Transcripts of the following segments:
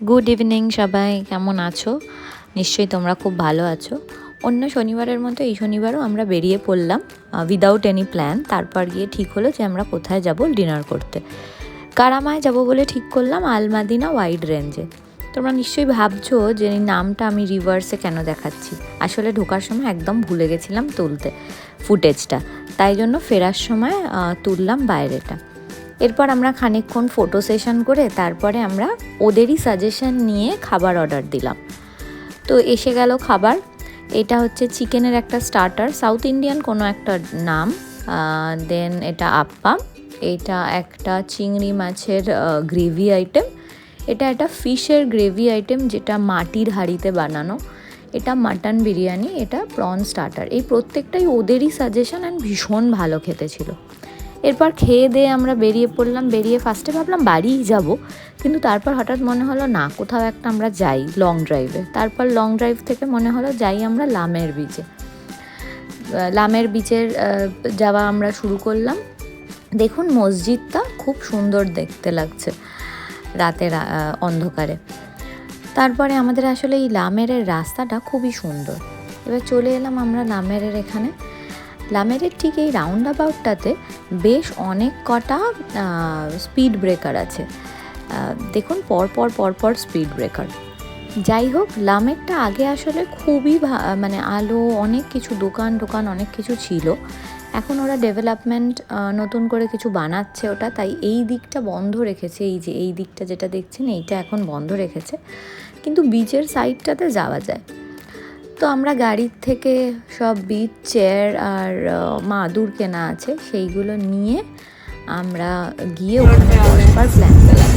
Good evening সবাই, কেমন আছো? নিশ্চয়ই তোমরা খুব ভালো আছো। অন্য শনিবারের মতো এই শনিবারও আমরা বেরিয়ে পড়লাম উইদাউট এনি প্ল্যান। তারপর গিয়ে ঠিক হলো যে আমরা কোথায় যাব ডিনার করতে। কারামায় যাব বলে ঠিক করলাম, আলমাদিনা ওয়াইড রেঞ্জে। তোমরা নিশ্চয়ই ভাবছো যে এই নামটা আমি রিভার্সে কেন দেখাচ্ছি। আসলে ঢোকার সময় একদম ভুলে গেছিলাম তুলতে ফুটেজটা, তাই জন্য ফেরার সময় তুললাম বাইরেটা। এরপর আমরা খানিকক্ষণ ফটো সেশন করে তারপরে আমরা ওদেরই সাজেশন নিয়ে খাবার অর্ডার দিলাম। তো এসে গেল খাবার। এটা হচ্ছে চিকেনের একটা স্টার্টার, সাউথ ইন্ডিয়ান কোনো একটা নাম। দেন এটা আপ্পা, এটা একটা চিংড়ি মাছের গ্রেভি আইটেম, এটা একটা ফিশের গ্রেভি আইটেম যেটা মাটির হাঁড়িতে বানানো, এটা মাটন বিরিয়ানি, এটা প্রন স্টার্টার। এই প্রত্যেকটাই ওদেরই সাজেশন অ্যান্ড ভীষণ ভালো খেতে ছিল। এরপর খেয়ে দিয়ে আমরা বেরিয়ে পড়লাম। বেরিয়ে ফার্স্টে ভাবলাম বাড়িই যাব, কিন্তু তারপর হঠাৎ মনে হলো না, কোথাও একটা আমরা যাই লং ড্রাইভে। তারপর লং ড্রাইভ থেকে মনে হলো যাই আমরা লামের বিচে। লামের বিচের যাওয়া আমরা শুরু করলাম। দেখুন মসজিদটা খুব সুন্দর দেখতে লাগছে রাতের অন্ধকারে। তারপরে আমাদের আসলে এই লামেরের রাস্তাটা খুবই সুন্দর। এবার চলে এলাম আমরা লামেরের এখানে। লামেরের ঠিক এই রাউন্ড অ্যাবাউটটাতে বেশ অনেক কটা স্পিড ব্রেকার আছে। দেখুন পরপর স্পিড ব্রেকার। যাই হোক, লামেরটা আগে আসলে খুবই মানে আলো, অনেক কিছু দোকান অনেক কিছু ছিল। এখন ওরা ডেভেলপমেন্ট নতুন করে কিছু বানাচ্ছে ওটা, তাই এই দিকটা বন্ধ রেখেছে। এই যে এই দিকটা যেটা দেখছেন এইটা এখন বন্ধ রেখেছে, কিন্তু বিচের সাইডটাতে যাওয়া যায়। তো আমরা গাড়ির থেকে সব বিচ চেয়ার আর মাদুর কেনা আছে সেইগুলো নিয়ে আমরা গিয়ে ওখানে বসবার প্ল্যান করলাম।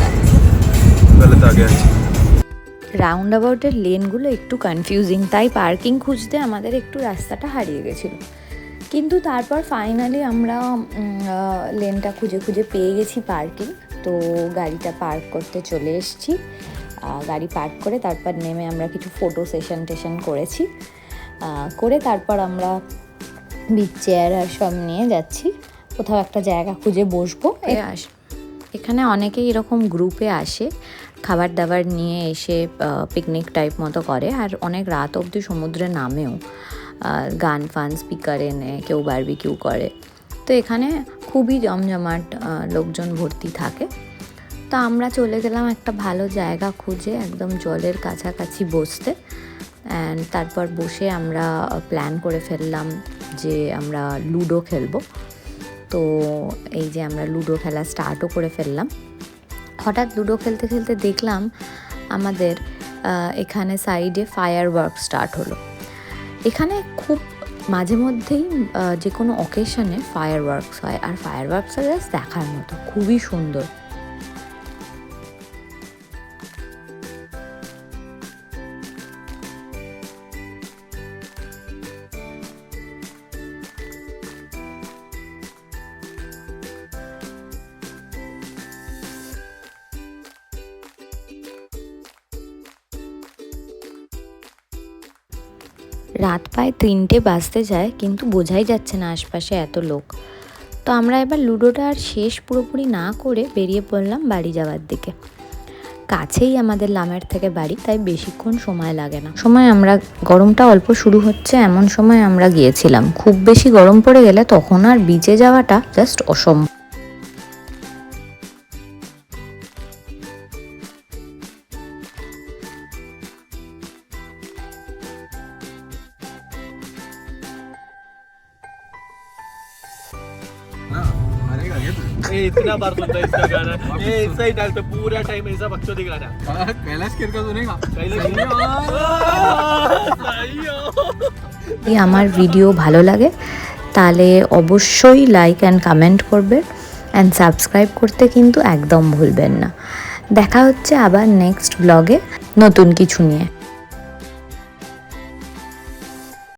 রাউন্ড অ্যাবাউটের লেনগুলো একটু কনফিউজিং, তাই পার্কিং খুঁজতে আমাদের একটু রাস্তাটা হারিয়ে গেছিলো। কিন্তু তারপর ফাইনালি আমরা লেনটা খুঁজে পেয়ে গেছি পার্কিং। তো গাড়িটা পার্ক করতে চলে এসেছি। গাড়ি পার্ক করে তারপর নেমে আমরা কিছু ফটো সেশন করেছি। করে তারপর আমরা বিচ চেয়ার আর সব নিয়ে যাচ্ছি, কোথাও একটা জায়গা খুঁজে বসবো। এখানে অনেকেই এরকম গ্রুপে আসে, খাবার দাবার নিয়ে এসে পিকনিক টাইপ মতো করে, আর অনেক রাত অবধি সমুদ্রে নামেও গান ফান স্পিকার এনে কেউ বারবিকিউ করে। তো এখানে খুবই জমজমাট, লোকজন ভর্তি থাকে। তো আমরা চলে গেলাম একটা ভালো জায়গা খুঁজে একদম জলের কাছাকাছি বসতে। অ্যান্ড তারপর বসে আমরা প্ল্যান করে ফেললাম যে আমরা লুডো খেলবো। তো এই যে আমরা লুডো খেলা স্টার্টও করে ফেললাম। হঠাৎ লুডো খেলতে খেলতে দেখলাম আমাদের এখানে সাইডে ফায়ার ওয়ার্ক স্টার্ট হলো। এখানে খুব মাঝে মধ্যেই যে কোনো অকেশনে ফায়ার ওয়ার্কস হয়, আর ফায়ার ওয়ার্কসটা জাস্ট দেখার মতো, খুবই সুন্দর। রাত প্রায় 3টে বাজতে যায়, কিন্তু বোঝাই যাচ্ছে না আশপাশে এত লোক। তো আমরা এবার লুডোটা আর শেষ পুরোপুরি না করে বেরিয়ে পড়লাম বাড়ি যাওয়ার দিকে। কাছেই আমাদের লামের থেকে বাড়ি, তাই বেশিক্ষণ সময় লাগে না। আমরা গরমটা অল্প শুরু হচ্ছে এমন সময় আমরা গিয়েছিলাম। খুব বেশি গরম পড়ে গেলে তখন আর বিচে যাওয়াটা জাস্ট অসম্ভব। इतना बार सुनता है इसका गाना, ये ऐसा ही डालते पूरा टाइम ऐसा बकचोदी गाना। कैलाश खेर का सुनेगा যদি আমার ভিডিও ভালো লাগে তাহলে অবশ্যই লাইক অ্যান্ড কমেন্ট করবে, অ্যান্ড সাবস্ক্রাইব করতে কিন্তু একদম ভুলবেন না। দেখা হচ্ছে আবার নেক্সট ব্লগে নতুন কিছু নিয়ে।